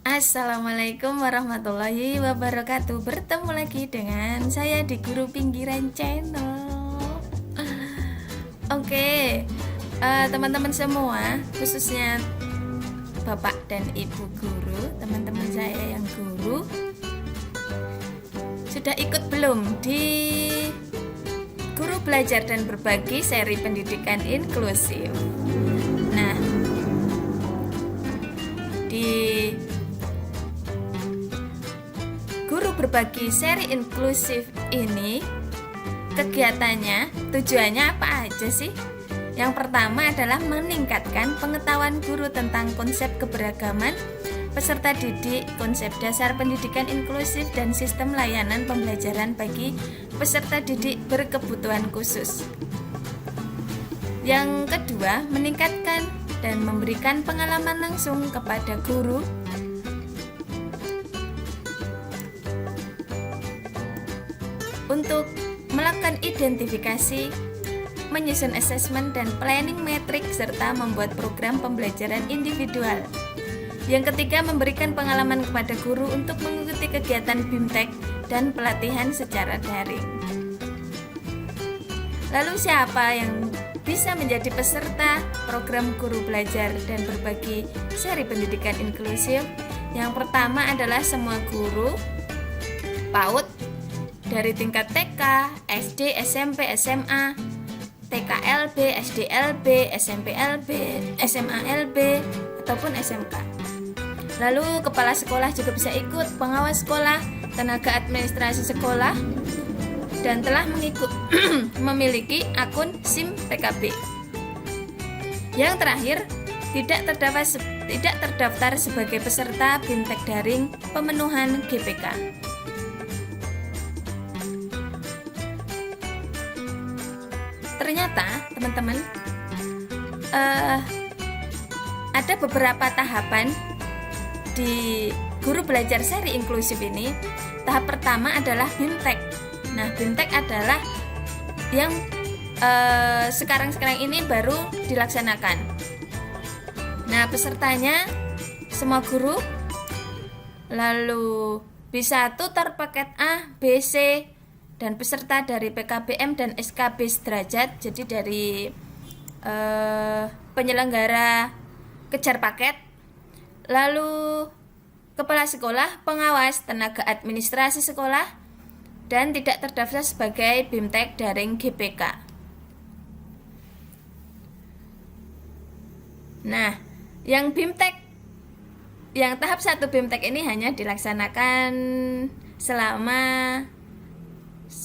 Assalamualaikum warahmatullahi wabarakatuh. Bertemu lagi dengan saya di Guru Pinggiran Channel. Oke, teman-teman semua, khususnya Bapak dan Ibu guru, teman-teman saya yang guru, sudah ikut belum di Guru Belajar dan Berbagi seri pendidikan inklusif? Nah, di Guru Berbagi seri inklusif ini kegiatannya, tujuannya apa aja sih? Yang pertama adalah meningkatkan pengetahuan guru tentang konsep keberagaman peserta didik, konsep dasar pendidikan inklusif, dan sistem layanan pembelajaran bagi peserta didik berkebutuhan khusus. Yang kedua, meningkatkan dan memberikan pengalaman langsung kepada guru untuk melakukan identifikasi, menyusun asesmen dan planning metrik, serta membuat program pembelajaran individual. Yang ketiga, memberikan pengalaman kepada guru untuk mengikuti kegiatan BIMTEK dan pelatihan secara daring. Lalu siapa yang bisa menjadi peserta program Guru Belajar dan Berbagi seri pendidikan inklusif? Yang pertama adalah semua guru PAUD dari tingkat TK, SD, SMP, SMA, TKLB, SDLB, SMPLB, SMALB, ataupun SMK. Lalu kepala sekolah juga bisa ikut, pengawas sekolah, tenaga administrasi sekolah, dan telah memiliki akun SIM PKB. Yang terakhir, tidak terdaftar sebagai peserta BIMTEK daring pemenuhan GPK. Ternyata teman-teman, ada beberapa tahapan di Guru Belajar seri inklusif ini. Tahap pertama adalah BIMTEK. Nah, BIMTEK adalah yang sekarang ini baru dilaksanakan. Nah, pesertanya semua guru, lalu bisa tutor paket A, B, C, dan peserta dari PKBM dan SKB sederajat, jadi dari penyelenggara kejar paket, lalu kepala sekolah, pengawas, tenaga administrasi sekolah, dan tidak terdaftar sebagai BIMTEK daring GPK. Nah, yang BIMTEK, yang tahap 1 BIMTEK ini hanya dilaksanakan selama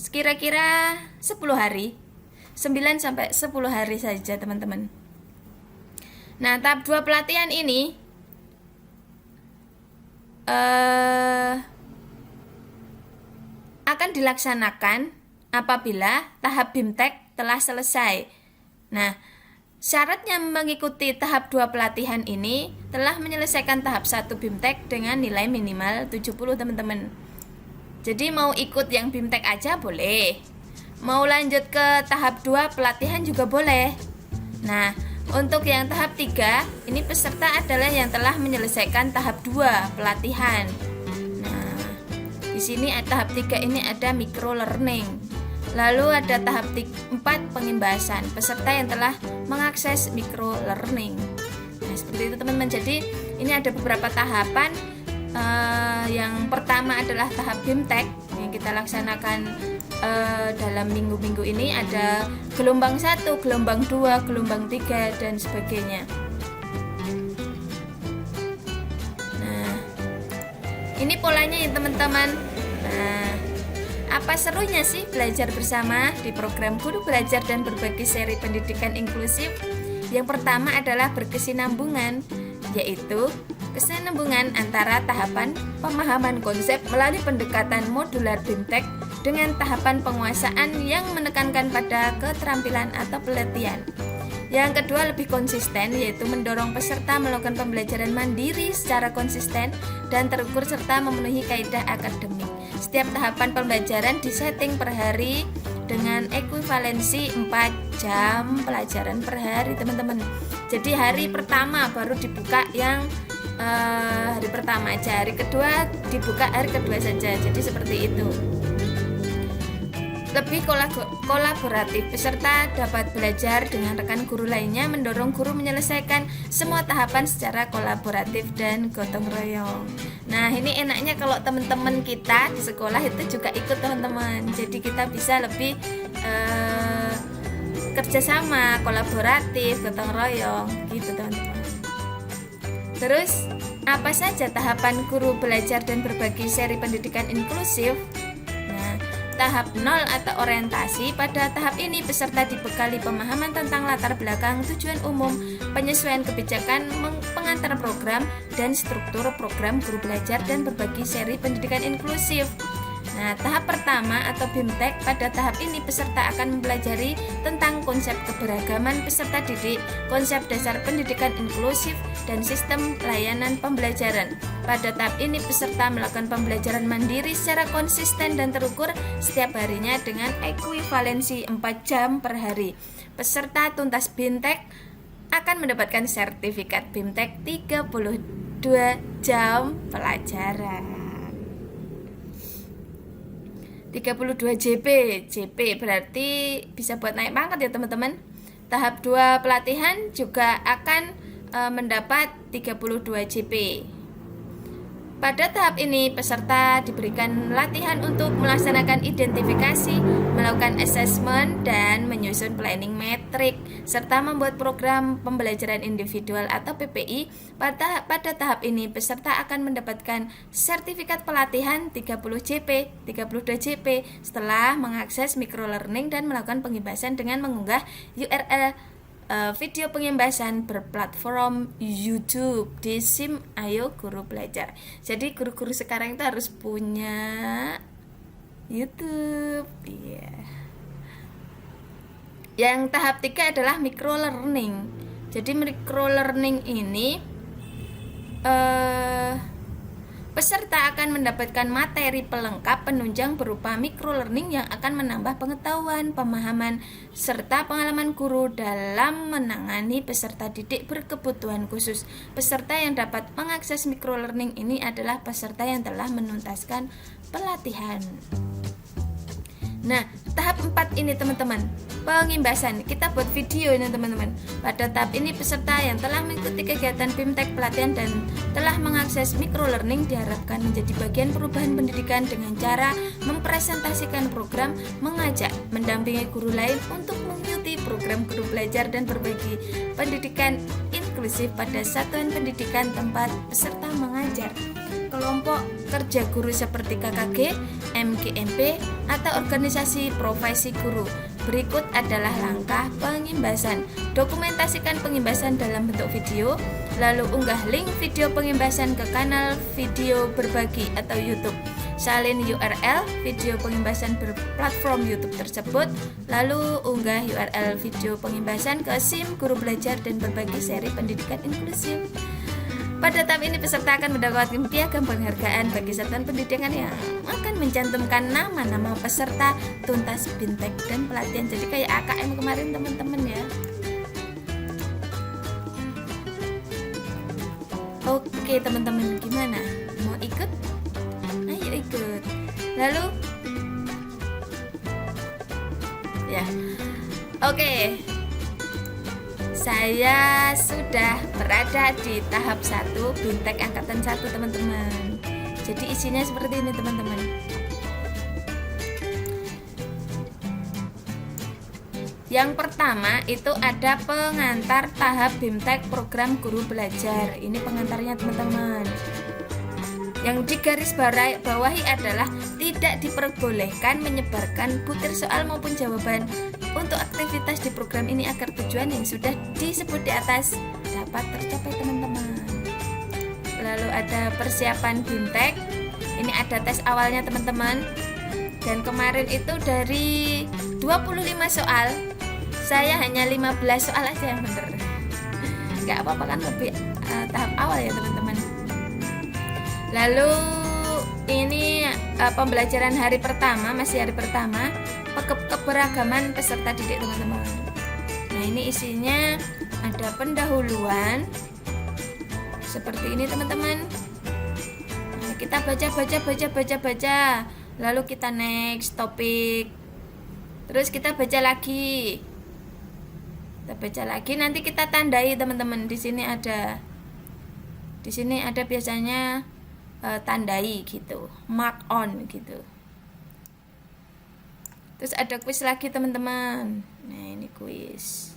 kira-kira 10 hari, 9-10 hari saja teman-teman. Nah, tahap 2 pelatihan ini akan dilaksanakan apabila tahap BIMTEK telah selesai. Nah, syaratnya mengikuti tahap 2 pelatihan ini telah menyelesaikan tahap 1 BIMTEK dengan nilai minimal 70 teman-teman. Jadi mau ikut yang BIMTEK aja boleh, mau lanjut ke tahap 2 pelatihan juga boleh. Nah, untuk yang tahap 3, ini peserta adalah yang telah menyelesaikan tahap 2 pelatihan. Nah, di sini tahap 3 ini ada micro learning. Lalu ada tahap 4 pengimbasan, peserta yang telah mengakses micro learning. Nah, seperti itu teman-teman. Jadi ini ada beberapa tahapan. Yang pertama adalah tahap BIMTEK yang kita laksanakan dalam minggu-minggu ini. Ada gelombang 1, gelombang 2, gelombang 3, dan sebagainya. Nah, ini polanya ya teman-teman. Nah, apa serunya sih belajar bersama di program Guru Belajar dan Berbagi seri pendidikan inklusif? Yang pertama adalah berkesinambungan, yaitu kesinambungan antara tahapan pemahaman konsep melalui pendekatan modular BIMTEK dengan tahapan penguasaan yang menekankan pada keterampilan atau pelatihan. Yang kedua, lebih konsisten, yaitu mendorong peserta melakukan pembelajaran mandiri secara konsisten dan terukur serta memenuhi kaidah akademik. Setiap tahapan pembelajaran disetting per hari dengan ekuivalensi 4 jam pelajaran per hari teman-teman. Jadi hari pertama baru dibuka yang hari pertama aja, hari kedua dibuka hari kedua saja. Jadi seperti itu. Lebih kolaboratif, peserta dapat belajar dengan rekan guru lainnya, mendorong guru menyelesaikan semua tahapan secara kolaboratif dan gotong royong. Nah, ini enaknya kalau teman-teman kita di sekolah itu juga ikut teman-teman. Jadi kita bisa lebih kerjasama, kolaboratif, gotong royong gitu teman-teman. Terus, apa saja tahapan guru belajar dan berbagi seri pendidikan inklusif? Tahap 0 atau orientasi. Pada tahap ini peserta dibekali pemahaman tentang latar belakang, tujuan umum, penyesuaian kebijakan, pengantar program, dan struktur program guru belajar dan berbagi seri pendidikan inklusif. Nah, tahap pertama atau BIMTEK. Pada tahap ini peserta akan mempelajari tentang konsep keberagaman peserta didik, konsep dasar pendidikan inklusif, dan sistem layanan pembelajaran. Pada tahap ini peserta melakukan pembelajaran mandiri secara konsisten dan terukur setiap harinya dengan ekuivalensi 4 jam per hari. Peserta tuntas BIMTEK akan mendapatkan sertifikat BIMTEK 32 jam pelajaran. 32 JP berarti bisa buat naik pangkat ya teman-teman. Tahap 2 pelatihan juga akan mendapat 32 JP. Pada tahap ini peserta diberikan latihan untuk melaksanakan identifikasi, melakukan assessment, dan menyusun planning metrik, serta membuat program pembelajaran individual atau PPI. Pada tahap ini peserta akan mendapatkan sertifikat pelatihan 32 JP setelah mengakses microlearning dan melakukan pengibasan dengan mengunggah URL video pengibasan berplatform YouTube di SIM Ayo Guru Belajar. Jadi guru-guru sekarang itu harus punya YouTube. Yang tahap 3 adalah microlearning. Jadi microlearning ini peserta akan mendapatkan materi pelengkap penunjang berupa microlearning yang akan menambah pengetahuan, pemahaman, serta pengalaman guru dalam menangani peserta didik berkebutuhan khusus. Peserta yang dapat mengakses microlearning ini adalah peserta yang telah menuntaskan pelatihan. Nah, tahap 4 ini teman-teman, pengimbasan. Kita buat video ini teman-teman. Pada tahap ini peserta yang telah mengikuti kegiatan BIMTEK pelatihan dan telah mengakses microlearning diharapkan menjadi bagian perubahan pendidikan dengan cara mempresentasikan program, mengajak, mendampingi guru lain untuk mengikuti program guru belajar dan berbagi pendidikan inklusif pada satuan pendidikan tempat peserta mengajar. Kelompok kerja guru seperti KKG, MGMP, atau organisasi profesi guru. Berikut adalah langkah pengimbasan. Dokumentasikan pengimbasan dalam bentuk video, lalu unggah link video pengimbasan ke kanal video berbagi atau YouTube. Salin URL video pengimbasan berplatform YouTube tersebut, lalu unggah URL video pengimbasan ke SIM Guru Belajar dan berbagi seri pendidikan inklusif. Pada tahap ini peserta akan mendapatkan piagam penghargaan bagi satuan pendidikan yang akan mencantumkan nama-nama peserta tuntas BIMTEK dan pelatihan. Jadi kayak AKM kemarin teman-teman ya. Oke teman-teman, gimana? Mau ikut? Ayo ikut. Lalu ya. Oke. Saya sudah berada di tahap 1 BIMTEK angkatan 1 teman-teman. Jadi isinya seperti ini teman-teman. Yang pertama itu ada pengantar tahap BIMTEK program guru belajar. Ini pengantarnya teman-teman. Yang digarisbawahi adalah tidak diperbolehkan menyebarkan butir soal maupun jawaban untuk aktivitas di program ini agar tujuan yang sudah disebut di atas dapat tercapai teman-teman. Lalu ada persiapan BIMTEK. Ini ada tes awalnya teman-teman. Dan kemarin itu dari 25 soal, saya hanya 15 soal aja yang benar. Gak apa-apa kan, lebih tahap awal ya teman-teman. Lalu ini pembelajaran hari pertama, masih hari pertama, keberagaman peserta didik teman-teman. Nah ini isinya ada pendahuluan, seperti ini teman-teman. Nah, kita baca, lalu kita next topik, terus kita baca lagi, nanti kita tandai teman-teman. Di sini ada biasanya tandai gitu, mark on gitu. Terus ada kuis lagi teman-teman. Nah, ini kuis.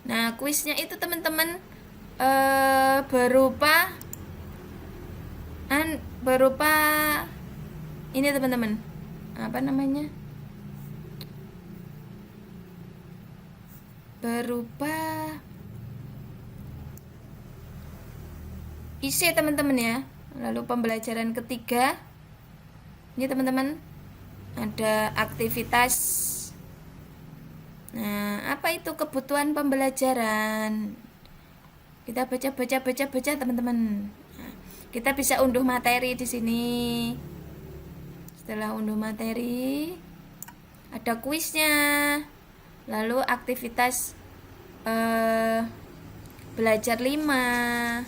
Nah, kuisnya itu teman-teman berupa ini teman-teman. Apa namanya? Berupa isi teman-teman ya. Lalu pembelajaran ketiga. Ini teman-teman ada aktivitas. Nah, apa itu kebutuhan pembelajaran? Kita baca teman-teman. Nah, kita bisa unduh materi di sini. Setelah unduh materi, ada kuisnya. Lalu aktivitas belajar 5.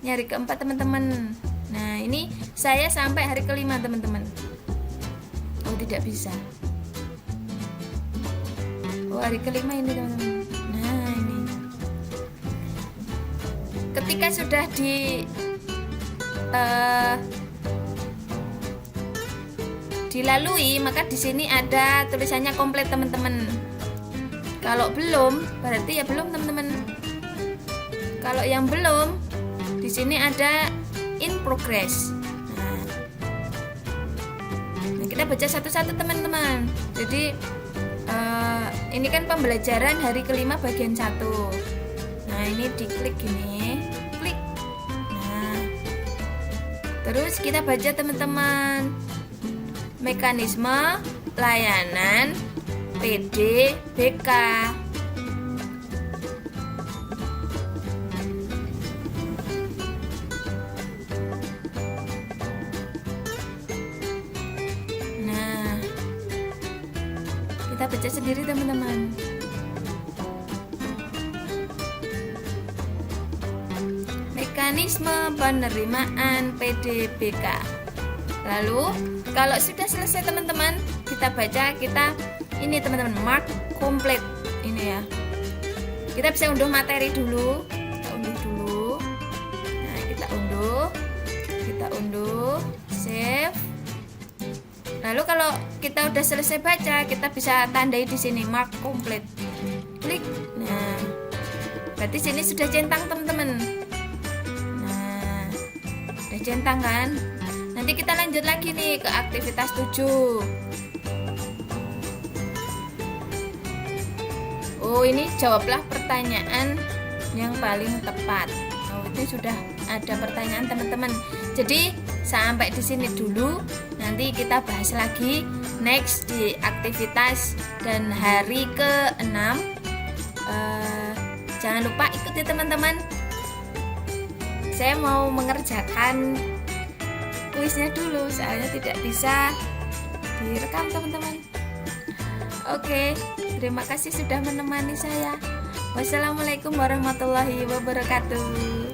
Ini hari keempat teman-teman. Nah, ini saya sampai hari kelima teman-teman. Oh, tidak bisa. Oh, hari kelima ini teman-teman. Nah, ini ketika sudah dilalui, maka di sini ada tulisannya komplit teman-teman. Kalau belum, berarti ya belum teman-teman. Kalau yang belum, di sini ada in progress. Nah, kita baca satu-satu teman-teman. Jadi ini kan pembelajaran hari kelima bagian 1. Nah, ini diklik gini, klik. Nah, terus kita baca teman-teman. Mekanisme layanan PDBK. Kita baca sendiri teman-teman. Mekanisme penerimaan PDBK. Lalu kalau sudah selesai teman-teman, kita baca, ini teman-teman, mark complete ini ya. Kita bisa unduh materi dulu. Nah, kita unduh, save. Lalu kalau kita udah selesai baca, kita bisa tandai di sini mark complete. Klik. Nah, berarti sini sudah centang teman-teman. Nah, udah centang kan? Nanti kita lanjut lagi nih ke aktivitas 7. Oh, ini jawablah pertanyaan yang paling tepat. Oh, itu sudah ada pertanyaan teman-teman. Jadi sampai di sini dulu. Nanti kita bahas lagi next di aktivitas dan hari ke-6. Jangan lupa ikuti teman-teman. Saya mau mengerjakan kuisnya dulu, soalnya tidak bisa direkam teman-teman. Oke, terima kasih sudah menemani saya. Wassalamualaikum warahmatullahi wabarakatuh.